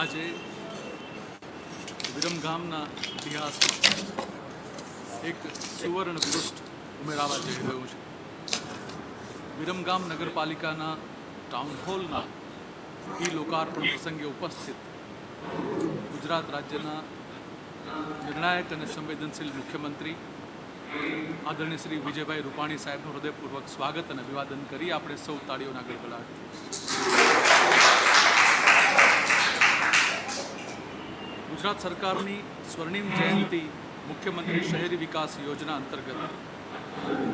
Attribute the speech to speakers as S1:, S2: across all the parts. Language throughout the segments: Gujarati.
S1: આજે વિરમગામના ઇતિહાસમાં એક સુવર્ણ પૃષ્ઠ ઉમેરાવા જઈ રહ્યું છે. વિરમગામ નગરપાલિકાના ટાઉન હોલના લોકાર્પણ પ્રસંગે ઉપસ્થિત ગુજરાત રાજ્યના નિર્ણાયક અને સંવેદનશીલ મુખ્યમંત્રી આદરણીય શ્રી વિજયભાઈ રૂપાણી સાહેબનું હૃદયપૂર્વક સ્વાગત અને અભિવાદન કરી આપણે સૌ તાળીઓના ગડગડાટથી ગુજરાત સરકારની સ્વર્ણિમ જયંતિ મુખ્યમંત્રી શહેરી વિકાસ યોજના અંતર્ગત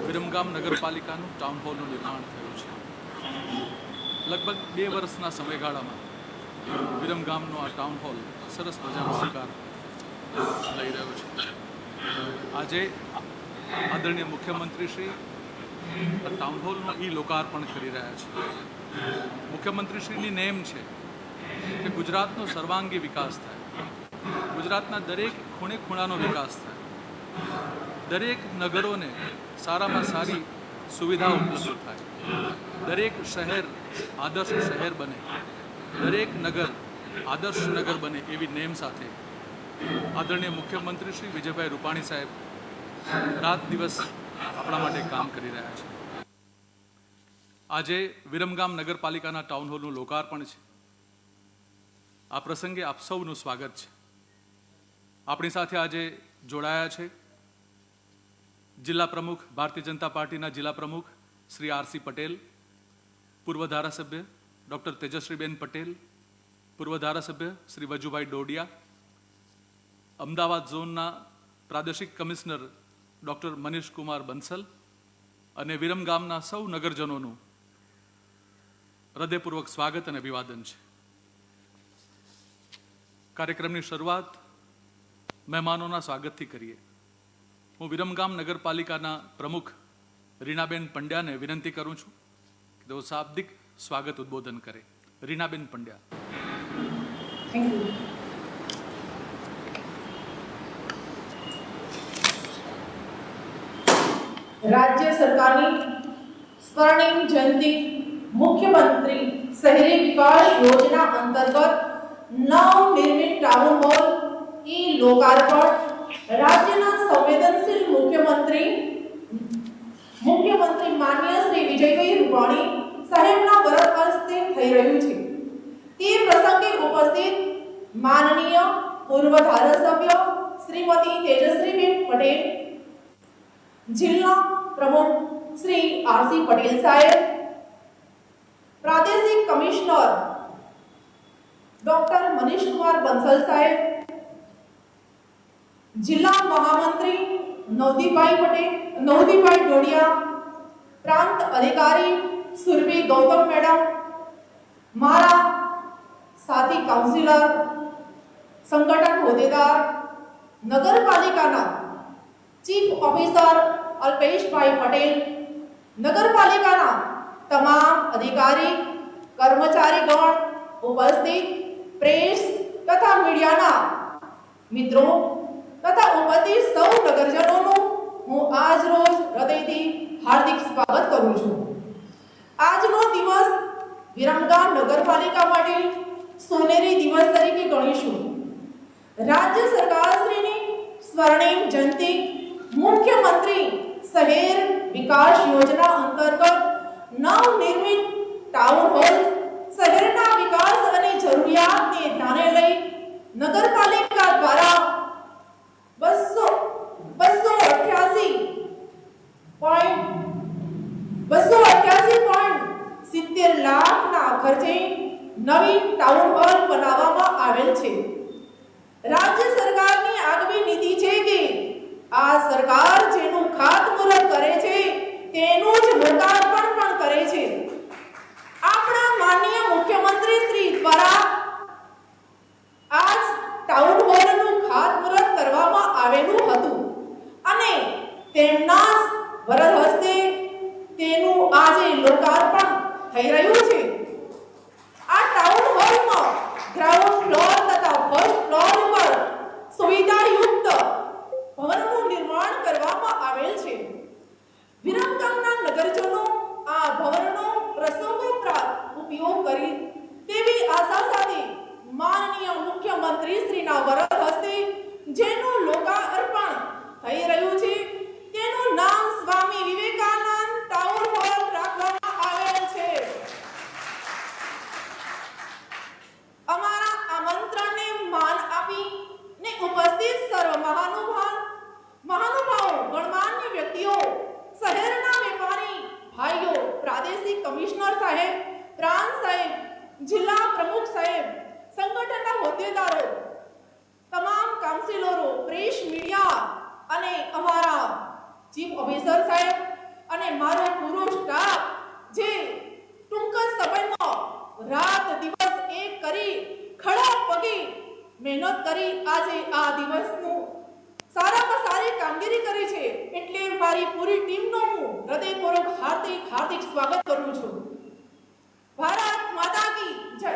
S1: વિરમગામ નગરપાલિકાનું ટાઉન હોલનું નિર્માણ થયું છે. લગભગ 2 વર્ષના સમયગાળામાં વિરમગામનો આ ટાઉન હોલ સરસ મજાનો આકાર લઈ રહ્યો છે. આજે આદરણીય મુખ્યમંત્રી શ્રી આ ટાઉન હોલનું લોકાર્પણ કરી રહ્યા છે. મુખ્યમંત્રીશ્રીની નેમ છે કે ગુજરાતનો સર્વાંગી વિકાસ થાય, ગુજરાતના દરેક ખૂણે ખૂણાનો વિકાસ થાય, દરેક નગરોને સારામાં સારી સુવિધા ઉપલબ્ધ થાય, દરેક શહેર આદર્શ શહેર બને, દરેક નગર આદર્શ નગર બને એવી નેમ સાથે આદરણીય મુખ્યમંત્રી શ્રી વિજયભાઈ રૂપાણી સાહેબ રાત દિવસ આપણા માટે કામ કરી રહ્યા છે. આજે વિરમગામ નગરપાલિકાના ટાઉન હોલનું લોકાર્પણ છે. આ પ્રસંગે આપ સૌનું સ્વાગત છે. આપણી સાથે આજે જોડાયા છે જિલ્લા પ્રમુખ ભારતીય જનતા પાર્ટીના જિલ્લા પ્રમુખ શ્રી આરસી પટેલ, પૂર્વ ધારાસભ્ય ડૉક્ટર તેજશ્રીબેન પટેલ, પૂર્વ ધારાસભ્ય શ્રી વજુભાઈ ડોડિયા, અમદાવાદ ઝોનના પ્રાદેશિક કમિશનર ડૉક્ટર મનીષ કુમાર બંસલ અને વિરમગામના સૌ નગરજનોનું હૃદયપૂર્વક સ્વાગત અને અભિવાદન છે. કાર્યક્રમની શરૂઆત મહેમાનોના સ્વાગતથી કરીએ. હું વિરમગામ નગરપાલિકાના પ્રમુખ રીનાબેન પંડ્યાને વિનંતી કરું છું કે તેઓ શાબ્દિક સ્વાગત ઉદ્બોધન કરે. રીનાબેન પંડ્યા.
S2: Thank you. રાજ્ય સરકારની સ્વર્ણિમ જયંતિ મુખ્યમંત્રી શહેરી વિકાસ યોજના અંતર્ગત નવનિર્મિત ટાઉન હોલ લોકાર્પણ રાજ્યના સંવેદનશીલ મુખ્યમંત્રી માનનીય શ્રી વિજયભાઈ રૂપાણી સાહેબના વરદ હસ્તે થઈ રહ્યું છે. તે પ્રસંગે ઉપસ્થિત માનનીય પૂર્વ ધારાસભ્ય શ્રીમતી તેજશ્રીબેન પટેલ, જિલ્લા પ્રમુખ શ્રી આરસી પટેલ સાહેબ, પ્રાદેશિક કમિશનર ડોક્ટર મનીષ કુમાર બંસલ સાહેબ, જિલ્લા મહામંત્રી નવદીપભાઈ ડોડિયા, પ્રાંત અધિકારી સુરભી ગૌતમ મેડમ, મારા સાથી કાઉન્સિલર, સંગઠન હોદ્દેદાર, નગરપાલિકાના ચીફ ઓફિસર અલ્પેશભાઈ પટેલ, નગરપાલિકાના તમામ અધિકારી કર્મચારીગણ, ઉપસ્થિત પ્રેસ તથા મીડિયાના મિત્રો તથા ઉપસ્થિત સૌ નગરજનોનું હું આજ રોજ હૃદયથી હાર્દિક સ્વાગત કરું છું. આજનો દિવસ વિરમગામ નગરપાલિકા માટે સોનેરી દિવસ તરીકે ગણીશું. રાજ્ય સરકારશ્રીની સ્વર્ણિમ જયંતિ મુખ્યમંત્રી શહેર વિકાસ યોજના અંતર્ગત નવનિર્મિત ટાઉન હોલ શહેરના વિકાસ અને જરૂરિયાતને ધ્યાને લઈ નગરપાલિકા દ્વારા 288.70 લાખના ખર્ચે નવી ટાઉન હોલ બનાવવામાં આવેલ છે. રાજ્ય સરકારની આગવી નીતિ છે કે આ સરકાર જેનું ખાતમુહૂર્ત કરે છે તેનું જ લોકાર્પણ પણ કરે છે. આપણા માનનીય મુખ્યમંત્રી શ્રી દ્વારા આજ ટાઉન હોલનું ખાતમુહૂર્ત કરવામાં આવેલું હતું અને તેમના વરદ હસ્તે તેનું આજે લોકાર્પણ થઈ રહ્યું છે. આ ટાઉન હોલમાં ગ્રાઉન્ડ ફ્લોર તથા ફર્સ્ટ ફ્લોર ઉપર સુવિધાયુક્ત ભવનનું નિર્માણ કરવામાં આવેલ છે. વિરમગામના નગરજનો આ ભવનનો પ્રસંગોપરાંત ઉપયોગ કરી તેવી સાહેબ, પ્રાંત સાહેબ, જિલ્લા પ્રમુખ સાહેબ, સંગઠનના હોદ્દેદારો, તમામ કાઉન્સિલરો, પ્રેસ મીડિયા અને અમારા ચીફ ઓફિસર સાહેબ અને મારો પૂરો સ્ટાફ જે ટૂંક જ સમયમાં રાત દિવસ એક કરી ખડા પગે મહેનત કરી આજે આ દિવસનું સારામાં સારી કામગીરી કરી છે, એટલે મારી પૂરી ટીમનો હું હૃદયપૂર્વક હાર્દિક સ્વાગત કરું છું. ભારત માતા કી જય.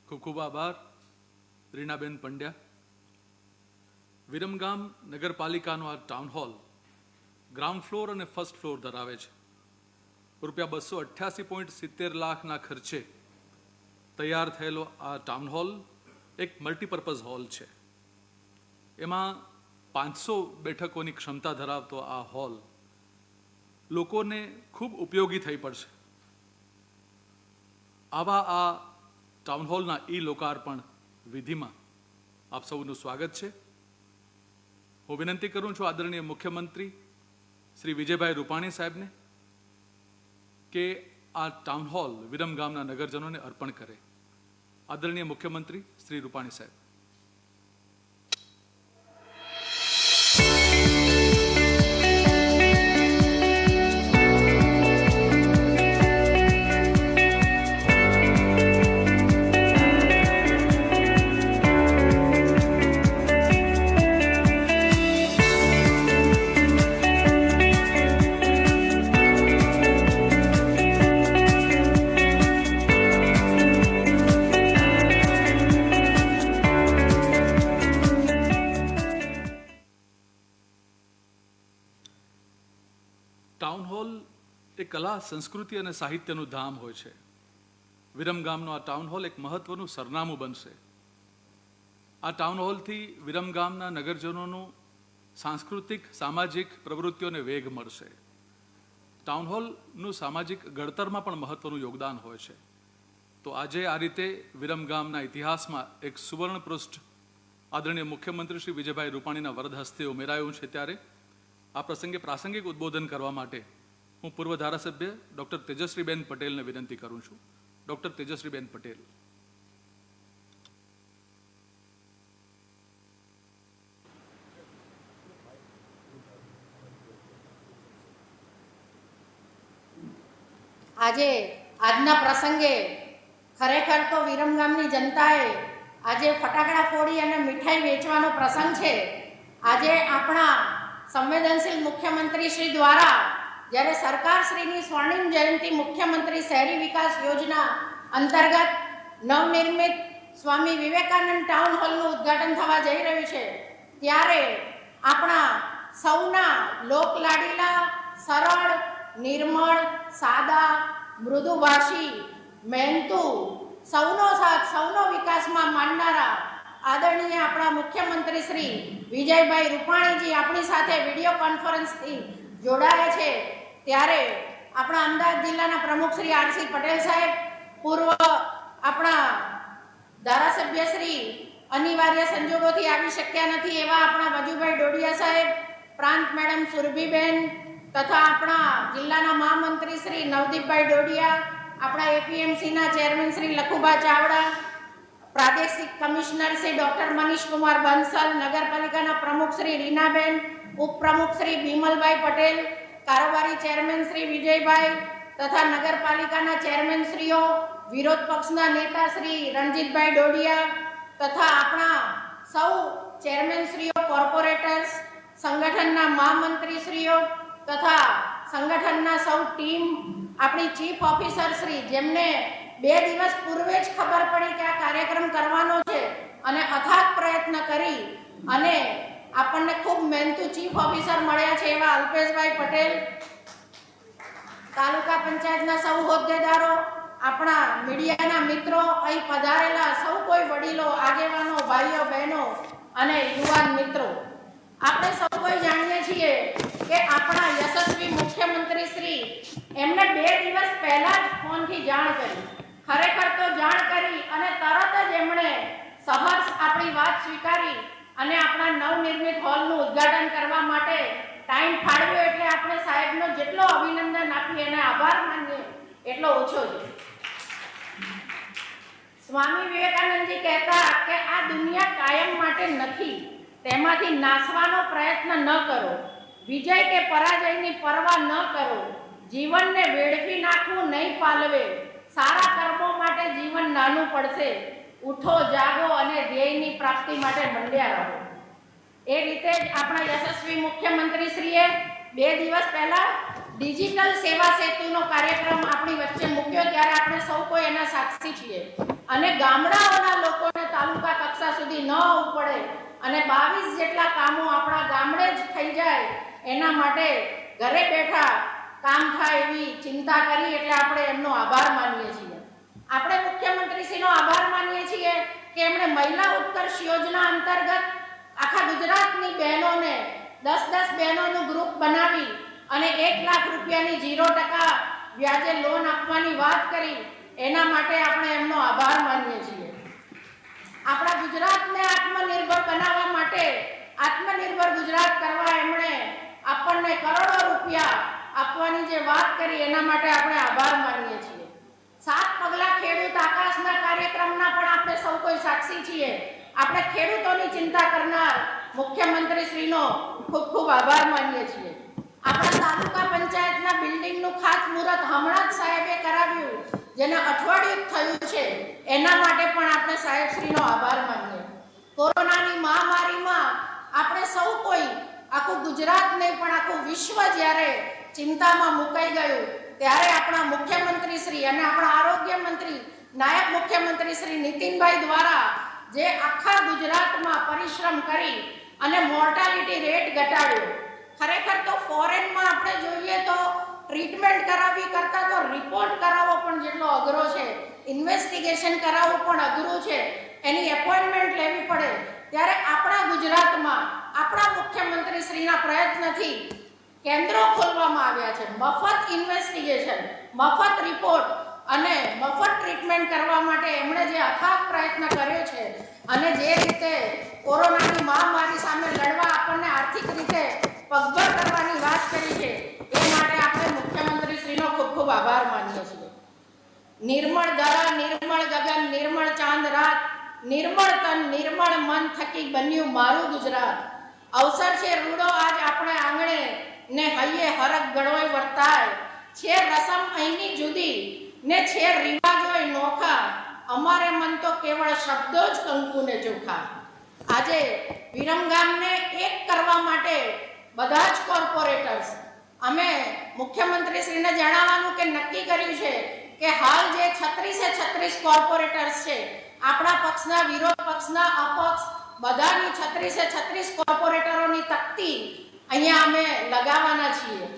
S1: ખૂબ ખૂબ આભાર રીનાબેન પંડ્યા. વિરમગામ નગરપાલિકાનો આ ટાઉન હોલ ગ્રાઉન્ડ ફ્લોર અને ફર્સ્ટ ફ્લોર ધરાવે છે. રૂપિયા 288.70 લાખના ખર્ચે તૈયાર થયેલો આ ટાઉન હોલ એક મલ્ટીપર્પઝ હોલ છે. એમાં 500 બેઠકોની ક્ષમતા ધરાવતો આ હોલ લોકોને ખૂબ ઉપયોગી થઈ પડશે. આવા આ ટાઉન હોલના લોકાર્પણ વિધિમાં આપ સૌનું સ્વાગત છે. હું વિનંતી કરું છું આદરણીય મુખ્યમંત્રી શ્રી વિજયભાઈ રૂપાણી સાહેબને કે આ ટાઉન હોલ વિરમગામના નગરજનોને અર્પણ કરે. આદરણીય મુખ્યમંત્રી શ્રી રૂપાણી સાહેબ. ટાઉન હોલ એ કલા, સંસ્કૃતિ અને સાહિત્યનું ધામ હોય છે. વિરમગામનો આ ટાઉન હોલ એક મહત્વનું સરનામું બનશે. આ ટાઉન હોલથી વિરમગામના નગરજનોનું સાંસ્કૃતિક, સામાજિક પ્રવૃત્તિઓને વેગ મળશે. ટાઉન હોલનું સામાજિક ઘડતરમાં પણ મહત્વનું યોગદાન હોય છે. તો આજે આ રીતે વિરમગામના ઇતિહાસમાં એક સુવર્ણ પૃષ્ઠ આદરણીય મુખ્યમંત્રી શ્રી વિજયભાઈ રૂપાણીના વરદ હસ્તે ઉમેરાયું છે, ત્યારે આ પ્રસંગે પ્રાસંગિક ઉદ્બોધન કરવા માટે હું પૂર્વ ધારાસભ્ય ડૉક્ટર તેજશ્રીબેન પટેલને વિનંતી કરું છું. ડૉક્ટર તેજશ્રીબેન પટેલ.
S3: આજના પ્રસંગે ખરેખર તો વિરમગામની જનતાએ આજે ફટાકડા ફોડી અને મીઠાઈ વેચવાનો પ્રસંગ છે. આજે આપણા સંવેદનશીલ મુખ્યમંત્રી શ્રી દ્વારા જ્યારે સરકાર શ્રીની સ્વર્ણિમ જયંતિ મુખ્યમંત્રી શહેરી વિકાસ યોજના અંતર્ગત નવનિર્મિત સ્વામી વિવેકાનંદ ટાઉન હોલનું ઉદ્ઘાટન થવા જઈ રહ્યું છે, ત્યારે આપણા સૌના લોકલાડીલા, સરળ, નિર્મળ, સાદા, મૃદુભાષી, મહેનતુ, સૌનો સાથ, સૌનો વિકાસમાં માનનારા આદરણીય આપણા મુખ્યમંત્રી શ્રી વિજયભાઈ રૂપાણીજી આપણી સાથે વિડીયો કોન્ફરન્સથી જોડાયા છે. ત્યારે આપણા અમદાવાદ જિલ્લાના પ્રમુખ શ્રી આરસી પટેલ સાહેબ, પૂર્વ આપણા ધારાસભ્ય શ્રી અનિવાર્ય સંજોગોથી આવી શક્યા નથી એવા આપણા વજુભાઈ ડોડિયા સાહેબ, પ્રાંત મેડમ સુરભીબેન તથા આપણા જિલ્લાના મહામંત્રી શ્રી નવદીપભાઈ ડોડિયા, આપણા એપીએમસીના ચેરમેન શ્રી લખુભા ચાવડા, પ્રાદેશિક કમિશનર શ્રી ડોક્ટર મનીષકુમાર બંસલ, નગરપાલિકાના પ્રમુખ શ્રી રીનાબેન, ઉપપ્રમુખ શ્રી બિમલભાઈ પટેલ, કારોબારી ચેરમેન શ્રી વિજયભાઈ તથા નગરપાલિકાના ચેરમેન શ્રીઓ, વિરોધ પક્ષના નેતા શ્રી રણજીતભાઈ ડોડિયા તથા આપણા સૌ ચેરમેન શ્રીઓ, કોર્પોરેટર્સ, સંગઠનના મહામંત્રી શ્રીઓ તથા સંગઠનના સૌ ટીમ, આપણી ચીફ ઓફિસર શ્રી, જેમને 2 દિવસ પૂર્વે જ ખબર પડી કે આ કાર્યક્રમ કરવાનો છે અને અથાગ પ્રયત્ન કરી અને આપણને ખૂબ મહેનતુ ચીફ ઓફિસર મળ્યા છે એવા અલ્પેશભાઈ પટેલ, તાલુકા પંચાયતના સૌ હોદ્દેદારો, આપણા મીડિયાના મિત્રો, અહીં પધારેલા સૌ કોઈ વડીલો, આગેવાનો, ભાઈઓ બહેનો અને યુવાન મિત્રો, આપણે સૌ કોઈ જાણીએ છીએ કે આપણા યશસ્વી મુખ્યમંત્રી શ્રી એમને 2 દિવસ પહેલા જ ફોનથી જાણ કરી. ખરેખર તો જાણ કરી અને તરત જ એમણે સહર્ષ આપણી વાત સ્વીકારી અને આપણા નવનિર્મિત હોલનું ઉદ્ઘાટન કરવા માટે ટાઈમ ફાળવ્યો. આપણે સાહેબનો જેટલો અભિનંદન આપીએ અને આભાર માનીએ એટલો ઓછો છે. સ્વામી વિવેકાનંદજી કહેતા કે આ દુનિયા કાયમ માટે નથી, તેમાંથી નાસવાનો પ્રયત્ન ન કરો, વિજય કે પરાજયની પરવા ન કરો, જીવનને વેડફી નાખવું નહીં પાલવે, સારા કર્મો માટે જીવન નાનું પડશે, ઉઠો જાગો અને ધ્યેયની પ્રાપ્તિ માટે મંડ્યા રહો. એ રીતે જ આપણા યશસ્વી મુખ્યમંત્રીશ્રીએ 2 દિવસ પહેલા ડિજિટલ સેવા સેતુનો કાર્યક્રમ આપણી વચ્ચે મૂક્યો, ત્યારે આપણે સૌ કોઈ એના સાક્ષી છીએ. અને ગામડાઓના લોકોને તાલુકા કક્ષા સુધી ન આવવું પડે અને 22 જેટલા કામો આપણા ગામડે જ થઈ જાય, એના માટે ઘરે બેઠા કામ થાય એવી ચિંતા કરી, એટલે આપણે એમનો આભાર માનીએ છીએ. આપણે મુખ્યમંત્રીશ્રીનો આભાર માનીએ છીએ કે એમણે મહિલા ઉત્કર્ષ યોજના અંતર્ગત આખા ગુજરાતની બહેનોને 10 બહેનોનું ગ્રુપ બનાવી અને 1 લાખ રૂપિયાની 0% વ્યાજે લોન આપવાની વાત કરી. એના માટે આપણે એમનો આભાર માનીએ છીએ. આપણા ગુજરાતને આત્મનિર્ભર બનાવવા માટે, આત્મનિર્ભર ગુજરાત કરવા એમણે આપણને કરોડો રૂપિયા આપવાની જે વાત કરી, એના માટે આપણે આભાર માનીએ છીએ. 7 પગલા ખેડૂત આકાશના કાર્યક્રમના પણ આપણે સૌ કોઈ સાક્ષી છીએ. આપણે ખેડૂતોની ચિંતા કરનાર મુખ્યમંત્રીશ્રીનો ખૂબ ખૂબ આભાર માનીએ છીએ. આપણા તાલુકા પંચાયતના બિલ્ડિંગનું ખાતમુહૂર્ત હમણાં જ સાહેબે કરાવ્યું, જેને અઠવાડિયું થયું છે, એના માટે પણ આપણે સાહેબશ્રીનો આભાર માનીએ. કોરોનાની મહામારીમાં આપણે સૌ કોઈ, આખું ગુજરાત નહીં પણ આખું વિશ્વ જ્યારે ચિંતામાં મુકાઈ ગયું, ત્યારે આપણા મુખ્યમંત્રીશ્રી અને આપણા આરોગ્ય મંત્રી, નાયબ મુખ્યમંત્રી શ્રી નીતિનભાઈ દ્વારા જે આખા ગુજરાતમાં પરિશ્રમ કરી અને મોર્ટાલિટી રેટ ઘટાડ્યો. ખરેખર તો ફોરેનમાં આપણે જોઈએ તો ટ્રીટમેન્ટ કરાવવી કરતાં તો રિપોર્ટ કરાવવો પણ જેટલો અઘરો છે, ઇન્વેસ્ટિગેશન કરાવવું પણ અઘરું છે, એની એપોઇન્ટમેન્ટ લેવી પડે, ત્યારે આપણા ગુજરાતમાં આપણા મુખ્યમંત્રીશ્રીના પ્રયત્નથી કેન્દ્રો ખોલવામાં આવ્યા છે. મફત ઇન્વેસ્ટિગેશન, મફત રિપોર્ટ અને મફત ટ્રીટમેન્ટ કરવા માટે એમણે જે અથાગ પ્રયત્ન કર્યો છે અને જે રીતે કોરોનાની મહામારી સામે લડવા આપણને આર્થિક રીતે પગભર કરવાની વાત કરી છે, એ માટે આપણે મુખ્યમંત્રીશ્રીનો ખૂબ ખૂબ આભાર માનીએ છીએ. નિર્મળ ધરા, નિર્મળ ગગન, નિર્મળ ચાંદ રાત, નિર્મળ તન, નિર્મળ મન થકી બન્યું મારું ગુજરાત. અવસર છે રૂડો આજ આપણે આંગણે, ને હૈયે હરખ ગળોય વર્તાય, છે રસમ અહીંની જુદી ને છે રિવાજોય નોખા, અમારે મન તો કેવળ શબ્દો જ કંકુને ચોખા. આજે વિરમગામને એક કરવા માટે બધા જ કોર્પોરેટર્સ, અમે મુખ્યમંત્રીશ્રીને જણાવવાનું કે નક્કી કર્યું છે કે હાલ જે 36 કોર્પોરેટર્સ છે, આપણા પક્ષના, વિરોધ પક્ષના, અપક્ષ બધાની 36 કોર્પોરેટરોની તકતી અહીંયા અમે લગાવવાના છીએ.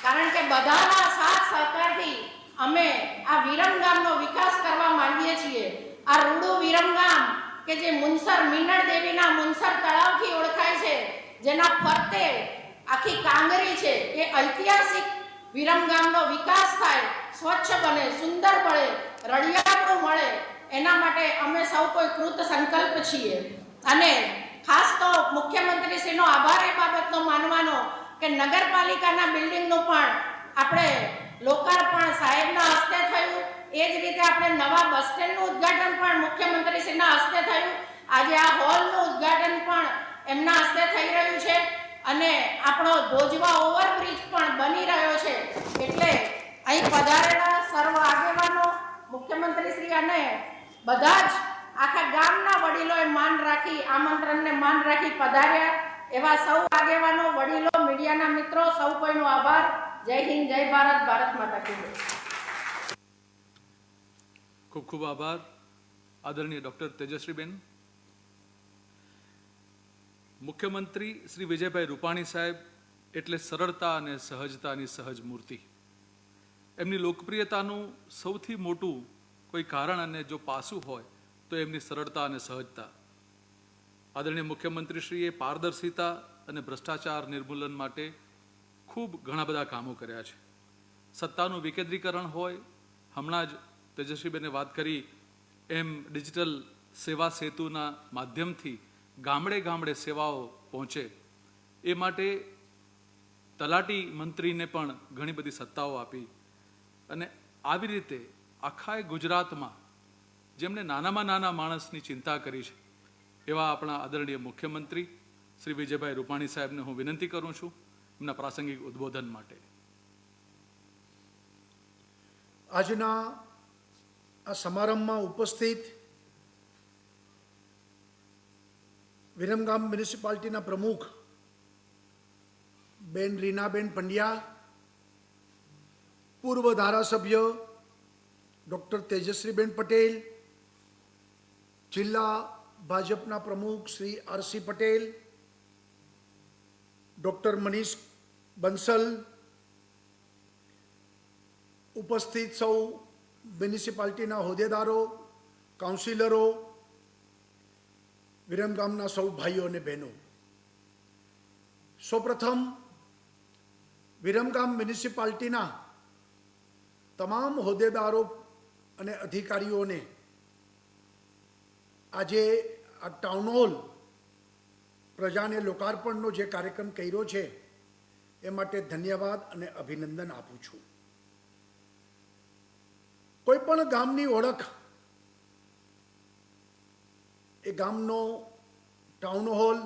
S3: કારણ કે બધાના સાથ સહકારથી અમે આ વિરમગામનો વિકાસ કરવા માંગીએ છીએ. આ રૂડું વિરમગામ કે જે મુનસર મીનળ દેવીના મુનસર તળાવથી ઓળખાય છે, જેના ફરતે આખી કાંગરી છે, એ ઐતિહાસિક વિરમગામનો વિકાસ થાય, સ્વચ્છ બને, સુંદર બને, રળિયામણું મળે, એના માટે અમે સૌ કોઈ કૃત સંકલ્પ છીએ. અને ખાસ તો મુખ્યમંત્રીશ્રીનો આભાર એ બાબતનો માનવાનો કે નગરપાલિકાના બિલ્ડિંગનું પણ આપણે લોકાર્પણ સાહેબના હસ્તે થયું. એ જ રીતે આપણે નવા બસ સ્ટેન્ડનું ઉદ્ઘાટન પણ મુખ્યમંત્રીશ્રીના હસ્તે થયું. આજે આ હોલનું ઉદ્ઘાટન પણ એમના હસ્તે થઈ રહ્યું છે અને આપણો ભોજવા ઓવરબ્રિજ પણ બની રહ્યો છે. એટલે અહીં પધારેલા સર્વ આગેવાનો, મુખ્યમંત્રીશ્રી અને બધા જ આખા ગામના વડીલોએ માન રાખી, આમંત્રણને માન રાખી પધાર્યા. એવા સૌ આગેવાનો, વડીલો, મીડિયાના મિત્રો, સૌ કોઈનો આભાર. જય હિન્દ, જય ભારત, ભારત માતા કી જય.
S1: ખૂબ ખૂબ આભાર આદરણીય ડૉક્ટર તેજસ્વીબેન. મુખ્યમંત્રી શ્રી વિજયભાઈ રૂપાણી સાહેબ એટલે સરળતા અને સહજતાની સહજ મૂર્તિ. એમની લોકપ્રિયતાનું સૌથી મોટું કોઈ કારણ અને જો પાસું હોય તો એમની સરળતા અને સહજતા. આદરણીય મુખ્યમંત્રીશ્રીએ પારદર્શિતા અને ભ્રષ્ટાચાર નિર્મૂલન માટે ખૂબ ઘણા બધા કામો કર્યા છે. સત્તાનું વિકેન્દ્રીકરણ હોય, હમણાં જ તેજસ્વીબેને વાત કરી એમ ડિજિટલ સેવા સેતુના માધ્યમથી ગામડે ગામડે સેવાઓ પહોંચે, એ માટે તલાટી મંત્રીને પણ ઘણી બધી સત્તાઓ આપી અને આવી રીતે આખા ગુજરાતમાં જેમણે નાનામાં નાના માણસની ચિંતા કરી છે એવા આપણા આદરણીય મુખ્યમંત્રી શ્રી વિજયભાઈ રૂપાણી સાહેબને હું વિનંતી કરું છું એમના પ્રાસંગિક ઉદ્બોધન માટે.
S4: આજના આ સમારંભમાં ઉપસ્થિત વિરમગામ મ્યુનિસિપાલિટીના પ્રમુખ બેન રીનાબેન પંડ્યા, પૂર્વ ધારાસભ્ય ડૉક્ટર તેજશ્રીબેન પટેલ, જિલ્લા ભાજપના પ્રમુખ શ્રી આરસી પટેલ, ડૉક્ટર મનીષ બંસલ, ઉપસ્થિત સૌ મ્યુનિસિપાલિટીના હોદ્દેદારો, કાઉન્સિલરો, વિરમગામના સૌ ભાઈઓ અને બહેનો, સૌપ્રથમ વિરમગામ મ્યુનિસિપાલિટીના તમામ હોદ્દેદારો અને અધિકારીઓને આજે આ ટાઉન હોલ પ્રજાને લોકાર્પણનો જે કાર્યક્રમ કર્યો છે એ માટે ધન્યવાદ અને અભિનંદન આપું છું. કોઈ પણ ગામની ઓળખ એ ગામનો ટાઉન હોલ,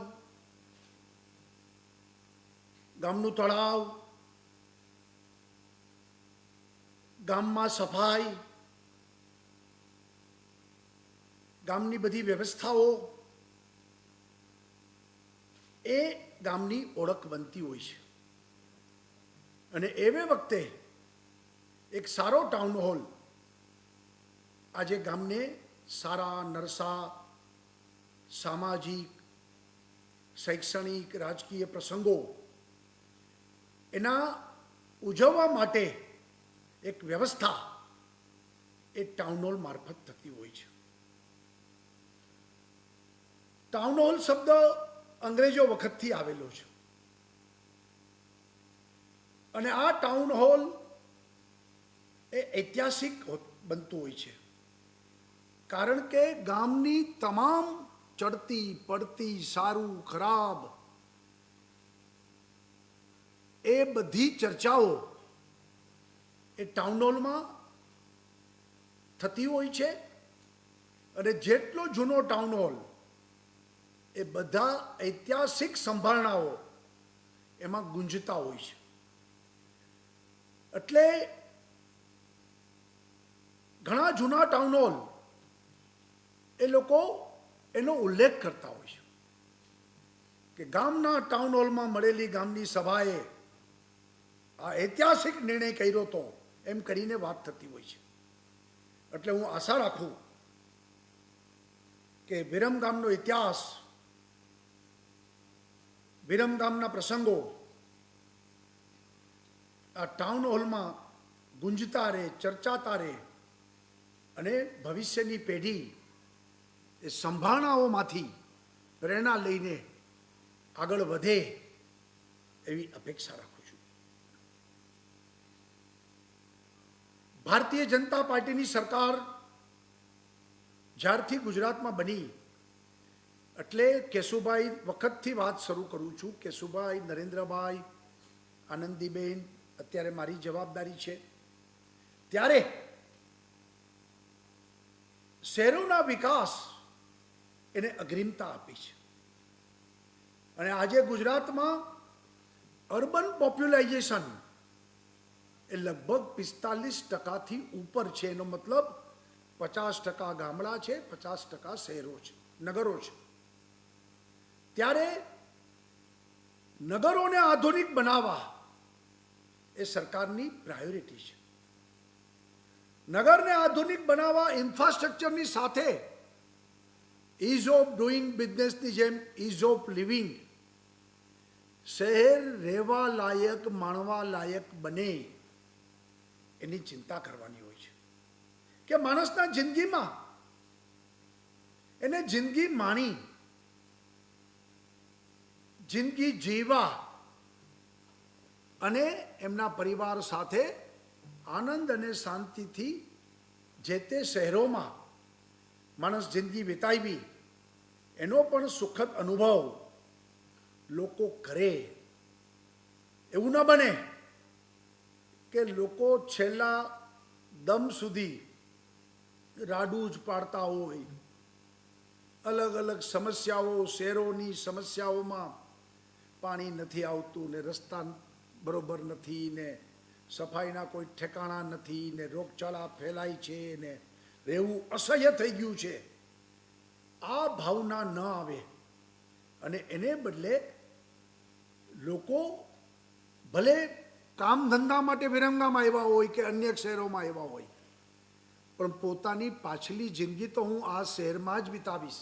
S4: ગામનું તળાવ, ગામમાં સફાઈ, ગામની બધી વ્યવસ્થાઓ એ ગામની ઓળખ બનતી હોય છે. અને એવે વખતે એક સારો ટાઉન હોલ આજે ગામને સારા નરસા સામાજિક, શૈક્ષણિક, રાજકીય પ્રસંગો એના ઉજવવા માટે એક વ્યવસ્થા એ ટાઉન હોલ મારફત થતી હોય છે. ટાઉન હોલ શબ્દ અંગ્રેજો વખતથી આવેલો છે અને આ ટાઉન હોલ એ ઐતિહાસિક બનતું હોય છે, કારણ કે ગામની તમામ ચડતી પડતી, સારું ખરાબ એ બધી ચર્ચાઓ એ ટાઉન હોલમાં થતી હોય છે. અને જેટલો જૂનો ટાઉન હોલ એ બધા ઐતિહાસિક સંભાળનાઓ એમાં ગુંજતા હોય છે. એટલે ઘણા જૂના ટાઉન હોલ એ લોકો એનો ઉલ્લેખ કરતા હોય છે કે ગામના ટાઉન હોલમાં મળેલી ગામની સભાએ આ ઐતિહાસિક નિર્ણય કર્યો હતો એમ કરીને વાત થતી હોય છે. એટલે હું આશા રાખું કે વિરમગામનો ઇતિહાસ, વિરમગામના પ્રસંગો આ ટાઉન હોલમાં ગુંજતા રહે, ચર્ચાતા રહે અને ભવિષ્યની પેઢી એ સંભાવનાઓમાંથી પ્રેરણા લઈને આગળ વધે એવી અપેક્ષા રાખું છું. ભારતીય જનતા પાર્ટીની સરકાર જ્યારથી ગુજરાતમાં બની એટલે કેશુભાઈ વખતથી વાત શરૂ કરું છું. કેશુભાઈ, નરેન્દ્રભાઈ, આનંદીબેન, અત્યારે મારી જવાબદારી છે, ત્યારે શહેરોના વિકાસ એને અગ્રિમતા આપી છે. અને આજે ગુજરાતમાં અર્બન પોપ્યુલાઇઝેશન એ લગભગ 45% ઉપર છે. એનો મતલબ 50% ગામડા છે, 50% શહેરો છે, નગરો છે. ત્યારે નગરોને આધુનિક બનાવવા એ સરકારની પ્રાયોરિટી છે. નગરને આધુનિક બનાવવા ઇન્ફ્રાસ્ટ્રક્ચરની સાથે ઇઝ ઓફ ડુઈંગ બિઝનેસની જેમ ઇઝ ઓફ લિવિંગ, શહેર રહેવા લાયક, માણવા લાયક બને એની ચિંતા કરવાની હોય છે કે માણસના જિંદગીમાં એને જિંદગી માણી, જિંદગી જીવવા અને એમના પરિવાર સાથે આનંદ અને શાંતિથી જે તે શહેરોમાં માણસ જિંદગી વિતાવી એનો પણ સુખદ અનુભવ લોકો કરે એવું ન બને કે લોકો છેલ્લા દમ સુધી રાડું જ પાડતા હોય. અલગ અલગ સમસ્યાઓ, શહેરોની સમસ્યાઓમાં પાણી નથી આવતું ને રસ્તા બરોબર નથી ને સફાઈના કોઈ ઠેકાણા નથી ને રોગચાળા ફેલાય છે ને રહેવું અસહ્ય થઈ ગયું છે. આ ભાવના ન આવે અને એને બદલે લોકો ભલે કામ ધંધા માટે વિરમગામ આવ્યા હોય કે અન્ય શહેરોમાં આવ્યા હોય, પણ પોતાની પાછલી જિંદગી તો હું આ શહેરમાં જ વિતાવીશ.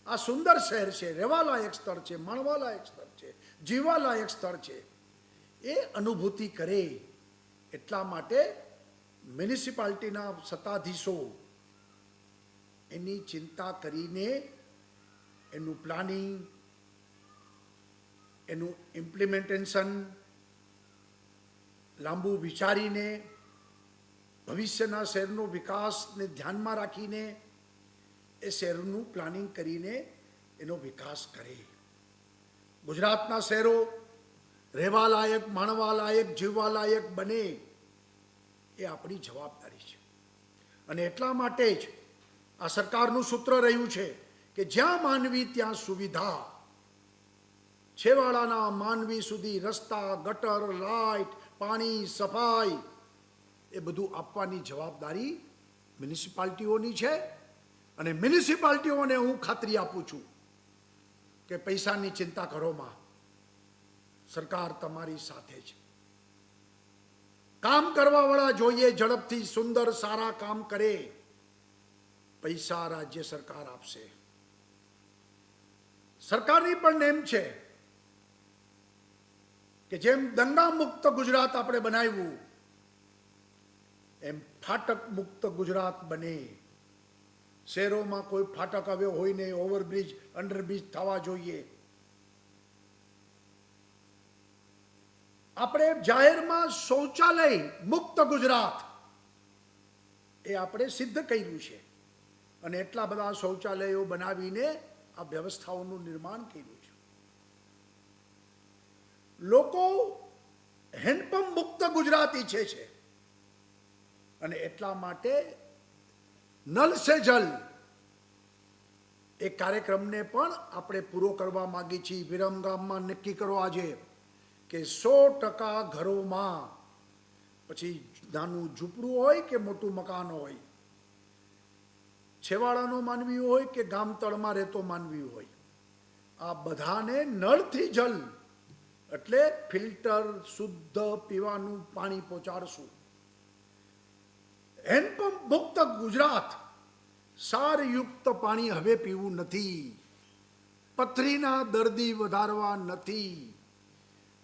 S4: આ સુંદર શહેર છે, રહેવાલાયક સ્થળ છે, માણવાલાયક સ્થળ છે, જીવાલાયક સ્થળ છે, એ અનુભૂતિ કરે. એટલા માટે મ્યુનિસિપાલિટીના સત્તાધીશો એની ચિંતા કરીને એનું પ્લાનિંગ, એનું ઇમ્પ્લિમેન્ટેશન લાંબુ વિચારીને ભવિષ્યના શહેરનો વિકાસને ધ્યાનમાં રાખીને એ શહેરનું પ્લાનિંગ કરીને એનો વિકાસ કરે. ગુજરાતના શહેરો રહેવાલાયક, માણવાલાયક, જીવવાલાયક બને એ આપણી જવાબદારી છે. અને એટલા માટે જ આ સરકારનું સૂત્ર રહ્યું છે કે જ્યાં માનવી ત્યાં સુવિધા. છેવાડાના માનવી સુધી રસ્તા, ગટર, લાઇટ, પાણી, સફાઈ એ બધું આપવાની જવાબદારી મ્યુનિસિપાલિટીઓની છે. અને મ્યુનિસિપાલિટીઓને હું ખાતરી આપું છું કે પૈસાની ચિંતા કરોમાં, સરકાર તમારી સાથે છે. કામ કરવાવાળા જોઈએ ઝડપથી સુંદર સારા કામ કરે, પૈસા રાજ્ય સરકાર આપશે. સરકારની પણ નેમ છે કે જેમ દંગા મુક્ત ગુજરાત આપણે બનાવ્યું એમ ફાટક મુક્ત ગુજરાત બને. શહેરોમાં કોઈ ફાટક હવે હોય નહીં, ઓવરબ્રિજ, અંડરબ્રિજ થવા જોઈએ. આપણે જાહેરમાં શૌચાલય મુક્ત ગુજરાત એ આપણે સિદ્ધ કર્યું છે અને એટલા બધા શૌચાલયો બનાવીને આ વ્યવસ્થાઓનું નિર્માણ કર્યું છે. લોકો હેન્ડપંપ મુક્ત ગુજરાત ઈચ્છે છે અને એટલા માટે નલ સે જલ એ કાર્યક્રમને પણ આપણે પૂરો કરવા માંગીએ છીએ. વિરમગામમાં નક્કી કરો આજે કે 100% ઘરોમાં, પછી નાનું ઝૂંપડું હોય કે મોટું મકાન હોય, છેવાડાનો માનવી હોય કે ગામ તળમાં રહેતો માનવી હોય, આ બધાને નળથી જલ એટલે ફિલ્ટર શુદ્ધ પીવાનું પાણી પહોંચાડશું. હેન્ડપંપ મુક્ત ગુજરાત. સારયુક્ત પાણી હવે પીવું નથી, પથરીના દર્દી વધારવા નથી,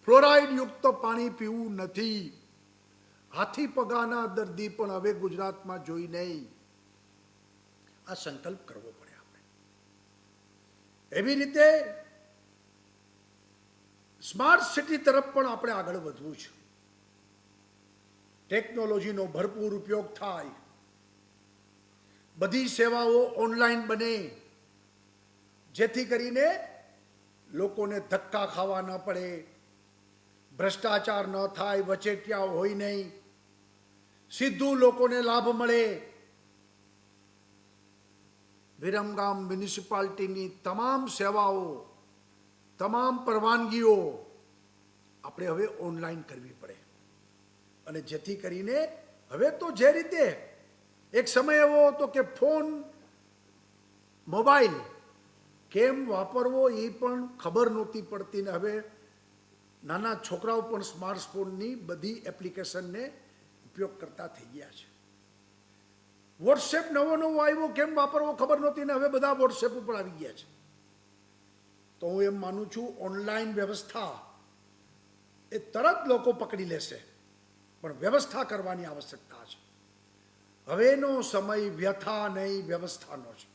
S4: ફ્લોરાઇડ યુક્ત પાણી પીવું નથી, હાથી પગાના દર્દી પણ હવે ગુજરાતમાં જોઈ નહીં. આ સંકલ્પ કરવો પડે આપણે. એવી રીતે સ્માર્ટ સિટી તરફ પણ આપણે આગળ વધવું છે. ટેકનોલોજીનો ભરપૂર ઉપયોગ થાય, બધી સેવાઓ ઓનલાઈન બને, જેથી કરીને લોકોને ધક્કા ખાવા ન પડે, ભ્રષ્ટાચાર ન થાય, વચેટિયા હોય નહીં, સીધું લોકોને લાભ મળે. વિરમગામ મ્યુનિસિપાલિટીની તમામ સેવાઓ, તમામ પરવાનગીઓ આપણે હવે ઓનલાઈન કરવી પડે. અને જેથી કરીને હવે તો જે રીતે એક સમય એવો હતો કે ફોન, મોબાઈલ કેમ વાપરવો એ પણ ખબર નહોતી પડતી ને હવે નાના છોકરાઓ પણ સ્માર્ટફોનની બધી એપ્લિકેશનને ઉપયોગ કરતા થઈ ગયા છે. વોટ્સએપ નવો આવ્યો, કેમ વાપરવો ખબર નહોતી ને હવે બધા વોટ્સએપ ઉપર આવી ગયા છે. તો હું એમ માનું છું ઓનલાઈન વ્યવસ્થા એ તરત લોકો પકડી લેશે, પણ વ્યવસ્થા કરવાની આવશ્યકતા છે. હવેનો સમય વ્યથા નહીં વ્યવસ્થાનો છે.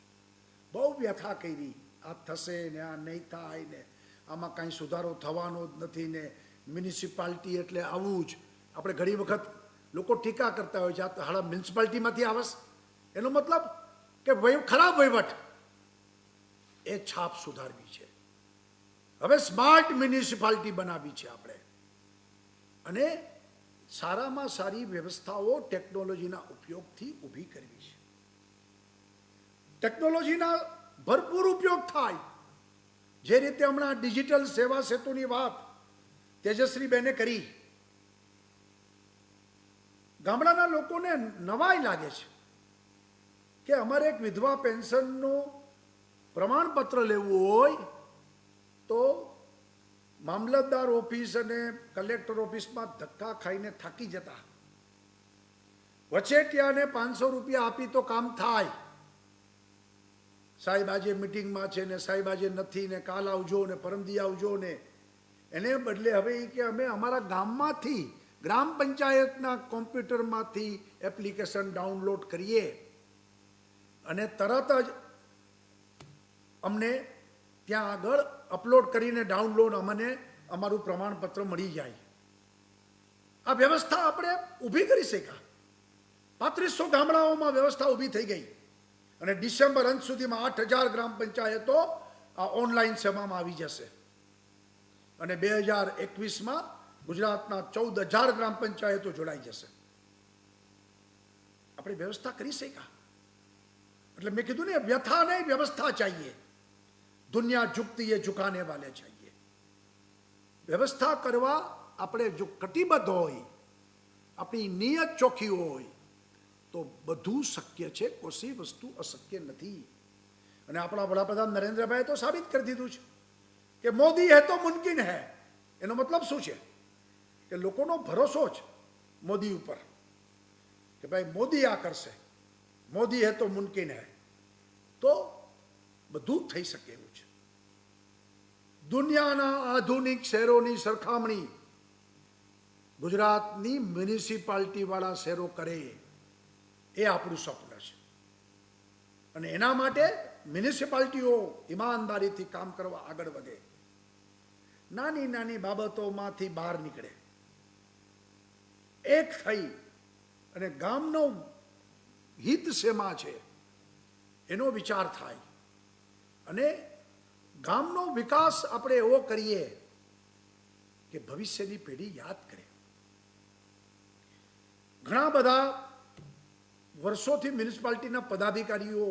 S4: બહુ વ્યથા કરી, આ થશે ને આ નહીં થાય ને આમાં કાંઈ સુધારો થવાનો જ નથી ને મ્યુનિસિપાલિટી એટલે આવું જ. આપણે ઘણી વખત લોકો ટીકા કરતા હોય છે, આ હાડા મ્યુનિસિપાલિટીમાંથી આવશ, એનો મતલબ કે ખરાબ વહીવટ. એ છાપ સુધારવી છે. હવે સ્માર્ટ મ્યુનિસિપાલિટી બનાવી છે આપણે. અને સારામાં સારી વ્યવસ્થાઓ ટેકનોલોજીના ઉપયોગથી ઊભી કરવી છે. ટેકનોલોજીના ભરપૂર ઉપયોગ થાય. જે રીતે હમણાં ડિજિટલ સેવા સેતુની વાત તેજશ્રીબેને કરી, ગામડાના લોકોને નવાઈ લાગે છે કે અમારે એક વિધવા પેન્શનનું પ્રમાણપત્ર લેવું હોય તો મામલતદાર ઓફિસ અને કલેક્ટર ઓફિસમાં ધક્કા ખાઈને થાકી જતા, વચેટિયાને 500 રૂપિયા આપી તો કામ થાય. સાહેબ આજે મિટિંગમાં છે ને સાહેબ આજે નથી ને કાલ આવજો ને પરમદી આવજો ને, એને બદલે હવે એ કે અમે અમારા ગામમાંથી ગ્રામ પંચાયતના કોમ્પ્યુટરમાંથી એપ્લિકેશન ડાઉનલોડ કરીએ અને તરત જ અમને ત્યાં આગળ અપલોડ કરીને ડાઉનલોડ અમને અમારું પ્રમાણપત્ર મળી જાય. આ વ્યવસ્થા આપણે ઊભી કરી શક્યા. 3500 ગામડાઓમાં વ્યવસ્થા ઊભી થઈ ગઈ અને ડિસેમ્બર અંત સુધીમાં 8000 ગ્રામ પંચાયતો આ ઓનલાઈન સેવામાં આવી જશે અને 2021માં ગુજરાતના 14000 ગ્રામ પંચાયતો જોડાઈ જશે. આપણે વ્યવસ્થા કરી શક્યા. એટલે મેં કીધું ને, વ્યથા નહીં વ્યવસ્થા ચાહીએ. દુનિયા ઝુકતી એ ઝુકાને વાલે ચાહીએ. વ્યવસ્થા કરવા આપણે જો કટિબદ્ધ હોય, આપણી નિયત ચોખ્ખી હોય તો બધું શક્ય છે. કોઈ વસ્તુ અશક્ય નથી. અને આપણા વડાપ્રધાન નરેન્દ્રભાઈએ તો સાબિત કરી દીધું છે કે મોદી હે તો મુમકિન હે. એનો મતલબ શું છે? કે લોકોનો ભરોસો છે મોદી ઉપર કે ભાઈ મોદી આ કરશે, મોદી હે તો મુમકિન હે, તો બધું થઈ શકે એવું છે. દુનિયાના આધુનિક શહેરોની સરખામણી ગુજરાતની મ્યુનિસિપાલિટી વાળા શહેરો કરે એ આપણું સ્વપ્ન છે. અને એના માટે મ્યુનિસિપાલિટીઓ ઈમાનદારીથી કામ કરવા આગળ વધે, નાની નાની બાબતોમાંથી બહાર નીકળે, એક થઈ અને ગામનો હિત શેમાં છે એનો વિચાર થાય અને ગામનો વિકાસ આપણે એવો કરીએ કે ભવિષ્યની પેઢી યાદ કરે. ઘણા બધા વર્ષોથી મ્યુનિસિપાલિટીના પદાધિકારીઓ,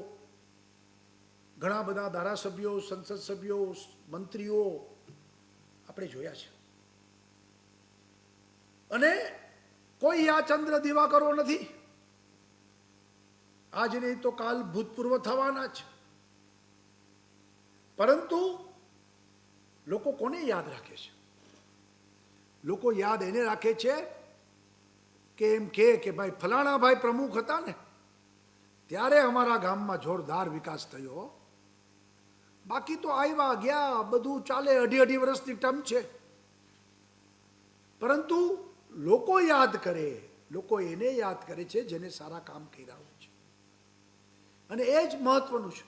S4: ઘણા બધા ધારાસભ્યો, સંસદ સભ્યો, મંત્રીઓ આપણે જોયા છે અને કોઈ આ ચંદ્ર દિવાકરો નથી. આજ નહીં તો કાલ ભૂતપૂર્વ થવાના જ. પરંતુ લોકો કોને યાદ રાખે છે? લોકો યાદ એને રાખે છે કે એમ કે ભાઈ ફલાણા ભાઈ પ્રમુખ હતા ને ત્યારે અમારા ગામમાં જોરદાર વિકાસ થયો. બાકી તો આવ્યા ગયા બધું ચાલે, 2.5 વર્ષની ટર્મ છે. પરંતુ લોકો યાદ કરે, લોકો એને યાદ કરે છે જેને સારા કામ કર્યા હોય છે અને એ જ મહત્વનું છે.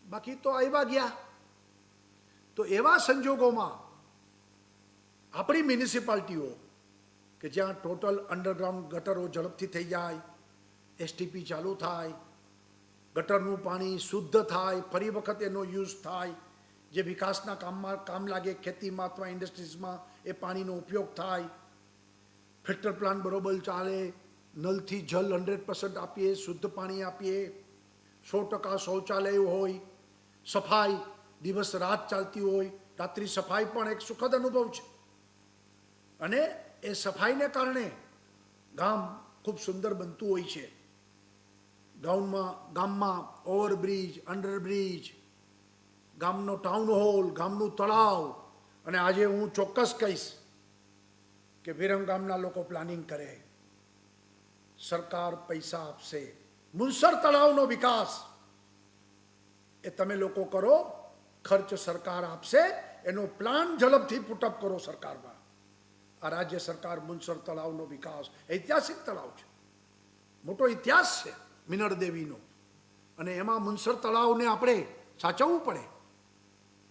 S4: બાકી તો આવ્યા ગયા. તો એવા સંજોગોમાં આપણી મ્યુનિસિપાલિટીઓ કે જ્યાં ટોટલ અંડરગ્રાઉન્ડ ગટરો ઝડપથી થઈ જાય, એસટીપી ચાલુ થાય, ગટરનું પાણી શુદ્ધ થાય, ફરી વખત એનો યુઝ થાય, જે વિકાસના કામમાં કામ લાગે, ખેતીમાં અથવા ઇન્ડસ્ટ્રીઝમાં એ પાણીનો ઉપયોગ થાય, ફિલ્ટર પ્લાન્ટ બરોબર ચાલે, નલથી જલ 100% આપીએ, શુદ્ધ પાણી આપીએ, 100% શૌચાલય હોય, સફાઈ દિવસ રાત ચાલતી હોય, રાત્રિ સફાઈ પણ એક સુખદ અનુભવ છે. અને એ સફાઈને કારણે ગામ ખૂબ સુંદર બનતું હોય છે. ગામમાં ઓવરબ્રિજ, અંડરબ્રિજ, ગામનો ટાઉન હોલ, ગામનું તળાવ. અને આજે હું ચોક્કસ કહીશ કે વિરમગામના લોકો પ્લાનિંગ કરે, સરકાર પૈસા આપશે, મુનસર તળાવનો વિકાસ એ તમે લોકો કરો, ખર્ચ સરકાર આપશે, એનો પ્લાન ઝડપથી પુટઅપ કરો સરકારમાં. આ રાજ્ય સરકાર મુનસર તળાવનો વિકાસ, ઐતિહાસિક તળાવ છે, મોટો ઇતિહાસ છે મિનળ દેવીનો, અને એમાં મુનસર તળાવને આપણે સાચવવું પડે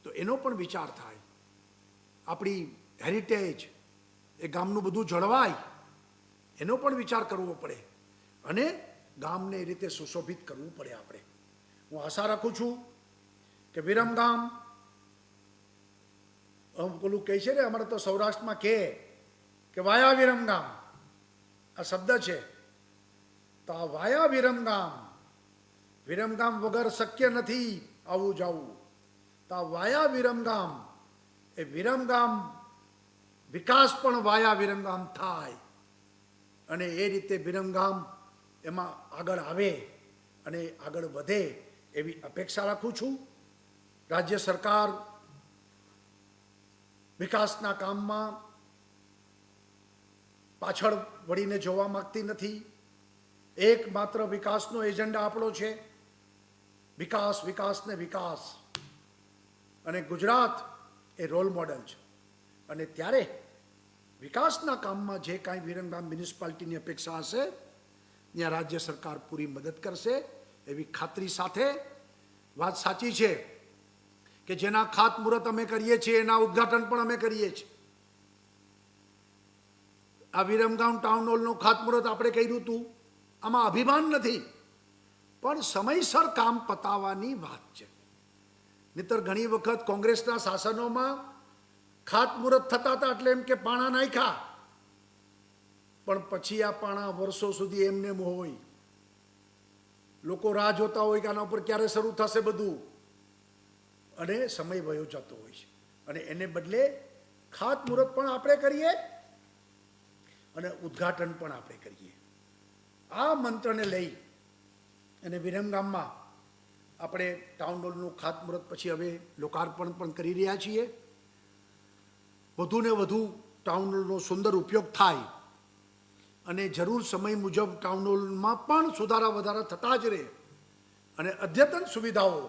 S4: તો એનો પણ વિચાર થાય. આપણી હેરિટેજ, એ ગામનું બધું જળવાય એનો પણ વિચાર કરવો પડે અને ગામને એ રીતે સુશોભિત કરવું પડે આપણે. હું આશા રાખું છું કે વિરમગામ, પેલું કહે છે ને અમારે તો સૌરાષ્ટ્રમાં કે કે વાયા વિરમગામ આ શબ્દ છે, તો આ વાયા વિરમગામ વગર શક્ય નથી આવું જવું. તો આ વાયા વિરમગામ એ વિરમગામ વિકાસ પણ વાયા વિરમગામ થાય અને એ રીતે વિરમગામ એમાં આગળ આવે અને આગળ વધે એવી અપેક્ષા રાખું છું. રાજ્ય સરકાર વિકાસના કામમાં પાછળ વળીને જોવા માંગતી નથી. એકમાત્ર વિકાસનો એજન્ડા આપણો છે. વિકાસ, વિકાસ ને વિકાસ. અને ગુજરાત એ રોલ મોડેલ છે. અને ત્યારે વિકાસના કામમાં જે કાંઈ વિરમગામ મ્યુનિસિપાલિટીની અપેક્ષા હશે ત્યાં રાજ્ય સરકાર પૂરી મદદ કરશે એવી ખાતરી સાથે. વાત સાચી છે કે જેના ખાતમુહૂર્ત અમે કરીએ છીએ એના ઉદ્ઘાટન પણ અમે કરીએ છીએ. આ વિરમગામ ટાઉન હોલનું ખાતમુહૂર્ત આપણે કર્યું હતું, આમાં અભિમાન નથી, પણ સમયસર કામ પતાવવાની વાત છે. નહીંતર ઘણી વખત કોંગ્રેસના શાસનોમાં ખાતમુહૂર્ત થતા હતા એટલે એમ કે પાણા નાખ્યા, પણ પછી આ પાણા વર્ષો સુધી એમને હોય. લોકો રાહ જોતા હોય કે આના ઉપર ક્યારે શરૂ થશે બધું, અને સમય વયો જતો હોય છે. અને એને બદલે ખાતમુહૂર્ત પણ આપણે કરીએ અને ઉદ્ઘાટન પણ આપણે કરીએ. આ મંત્રને લઈ અને વિરમગામમાં આપણે ટાઉન હોલનું ખાતમુહૂર્ત પછી હવે લોકાર્પણ પણ કરી રહ્યા છીએ. વધુને વધુ ટાઉન હોલનો સુંદર ઉપયોગ થાય અને જરૂર સમય મુજબ ટાઉન હોલમાં પણ સુધારા વધારા થતા જ રહે અને અદ્યતન સુવિધાઓ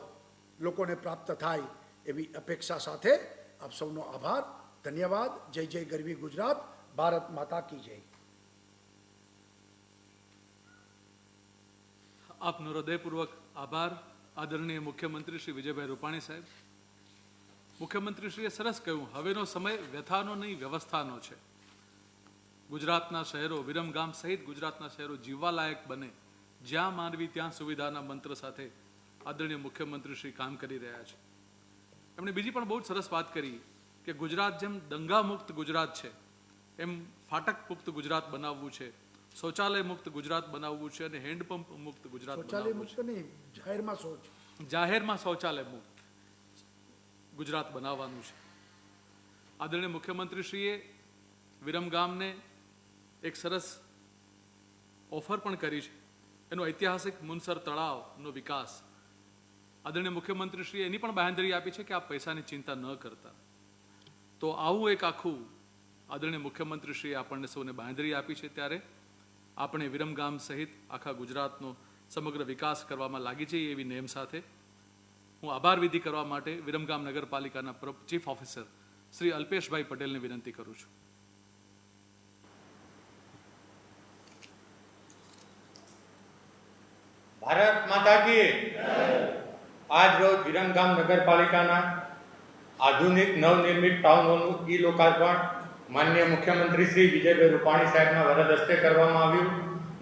S4: લોકોને પ્રાપ્ત થાય એવી અપેક્ષા સાથે આપ સૌનો આભાર, ધન્યવાદ. જય જય ગરવી ગુજરાત, ભારત માતા કી જય.
S1: આપનો હૃદયપૂર્વક આભાર આદરણીય મુખ્યમંત્રી શ્રી વિજયભાઈ રૂપાણી સાહેબ. મુખ્યમંત્રીશ્રીએ સરસ કહ્યું, હવેનો સમય વ્યથાનો નહીં વ્યવસ્થાનો છે. ગુજરાતના શહેરો, વિરમગામ સહિત ગુજરાતના શહેરો જીવવાલાયક બને, જ્યાં માનવી ત્યાં સુવિધાના મંત્ર સાથે આદરણીય મુખ્યમંત્રીશ્રી કામ કરી રહ્યા છે. એમણે બીજી પણ બહુ જ સરસ વાત કરી કે ગુજરાત જેમ દંગા મુક્ત ગુજરાત છે એમ ફાટક મુક્ત ગુજરાત બનાવવું છે, શૌચાલય મુક્ત ગુજરાત બનાવવું છે અને હેન્ડપંપ મુક્ત ગુજરાત બનાવવું છે. જાહેરમાં શૌચાલય મુક્ત ગુજરાત બનાવવાનું છે. આદરણીય મુખ્યમંત્રીશ્રીએ વિરમગામને એક સરસ ઓફર પણ કરી છે, એનો ઐતિહાસિક મુનસર તળાવનો વિકાસ. આદરણીય મુખ્યમંત્રીશ્રીએ એની પણ બાંહેધરી આપી છે કે આપ પૈસાની ચિંતા ન કરતા. તો આવું એક આખું આદરણીય મુખ્યમંત્રીશ્રીએ આપણને સૌને બાંહેધરી આપી છે, ત્યારે આપણે વિરમગામ સહિત આખા ગુજરાતનો સમગ્ર વિકાસ કરવામાં લાગી જઈએ એવી નેમ સાથે હું આભાર વિધિ કરવા માટે વિરમગામ નગરપાલિકાના ચીફ ઓફિસર શ્રી અલ્પેશભાઈ પટેલને વિનંતી કરું છું.
S5: ભારત માતા કી. આજ રોજ વિરમગામ નગરપાલિકાના આધુનિક નવનિર્મિત ટાઉન હોલનું ઈ લોકાર્પણ માનનીય મુખ્યમંત્રી શ્રી વિજયભાઈ રૂપાણી સાહેબના વરદ હસ્તે કરવામાં આવ્યું.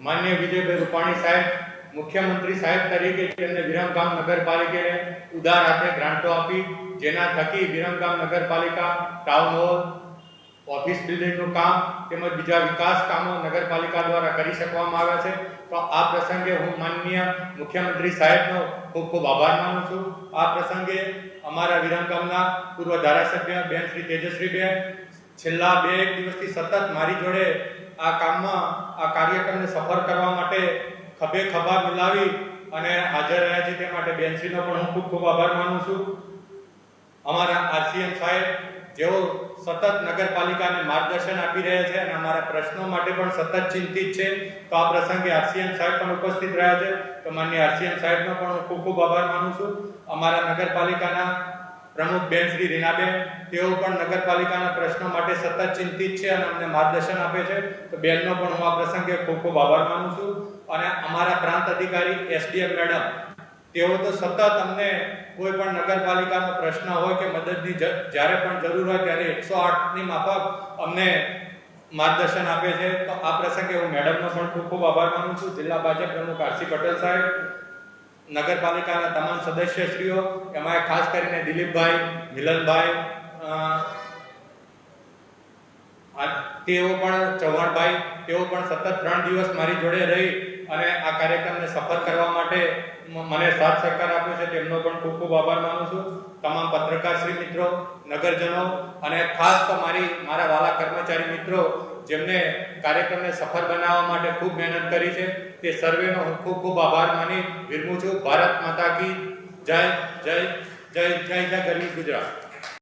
S5: માનનીય વિજયભાઈ રૂપાણી સાહેબ મુખ્યમંત્રી સાહેબ તરીકે તેમને વિરમગામ નગરપાલિકાને ઉદાર હાથે ગ્રાન્ટો આપી, જેના થકી વિરમગામ નગરપાલિકા ટાઉન હોલ, ઓફિસ બિલ્ડિંગનું કામ તેમજ બીજા વિકાસ કામો નગરપાલિકા દ્વારા કરી શકવામાં આવ્યા છે. તો આ પ્રસંગે હું માનનીય મુખ્યમંત્રી સાહેબનો ખૂબ ખૂબ આભાર માનું છું. આ પ્રસંગે અમારા વિરમગામના પૂર્વ ધારાસભ્ય બેન શ્રી તેજશ્રીબેન છેલ્લા 2 દિવસથી સતત મારી જોડે આ કામમાં આ કાર્યક્રમને સફળ કરવા માટે ખભે ખભા મિલાવી અને હાજર રહ્યા છે, તે માટે બેનશ્રીનો પણ હું ખૂબ ખૂબ આભાર માનું છું. અમારા આરસીએમ સાહેબ જેઓ સતત નગરપાલિકાને માર્ગદર્શન આપી રહ્યા છે અને અમારા પ્રશ્નો માટે પણ સતત ચિંતિત છે. તો આ પ્રસંગે આરસીએમ સાહેબ પણ ઉપસ્થિત રહ્યા છે, તો માનનીય આરસીએમ સાહેબનો પણ હું ખૂબ ખૂબ આભાર માનું છું. અમારા નગરપાલિકાના પ્રમુખ બેન શ્રી રીનાબેન, તેઓ પણ નગરપાલિકાના પ્રશ્નો માટે સતત ચિંતિત છે અને અમને માર્ગદર્શન આપે છે, તો બેનનો પણ હું આ પ્રસંગે ખૂબ ખૂબ આભાર માનું છું. અને અમારા પ્રાંત અધિકારી એસડીએમ મેડમ, તેઓ તો સતત અમને કોઈ પણ નગરપાલિકાનો પ્રશ્ન હોય કે મદદની જ્યારે પણ જરૂર હોય ત્યારે 108ની માફક અમને માર્ગદર્શન આપે છે. તો આ પ્રસંગે હું મેડમનો પણ ખૂબ ખૂબ આભાર માનું છું. જિલ્લા ભાજપ પ્રમુખ આરસી પટેલ સાહેબ, નગરપાલિકાના તમામ સદસ્યશ્રીઓ, એમાં ખાસ કરીને દિલીપભાઈ, મિલનભાઈ, તેઓ પણ ચૌહાણભાઈ તેઓ પણ સતત 3 દિવસ મારી જોડે રહી અને આ કાર્યક્રમને સફળ કરવા માટે મને સાથ સહકાર આપ્યો છે. તેમનો પણ ખૂબ ખૂબ આભાર માનું છું. તમામ પત્રકારશ્રી મિત્રો, નગરજનો અને ખાસ તો મારા વાલા કર્મચારી મિત્રો જેમને કાર્યક્રમને સફળ બનાવવા માટે ખૂબ મહેનત કરી છે, તે સર્વેનો હું ખૂબ ખૂબ આભાર માની વિરમું છું. ભારત માતા કી જય જય જય જય જય ગરવી ગુજરાત.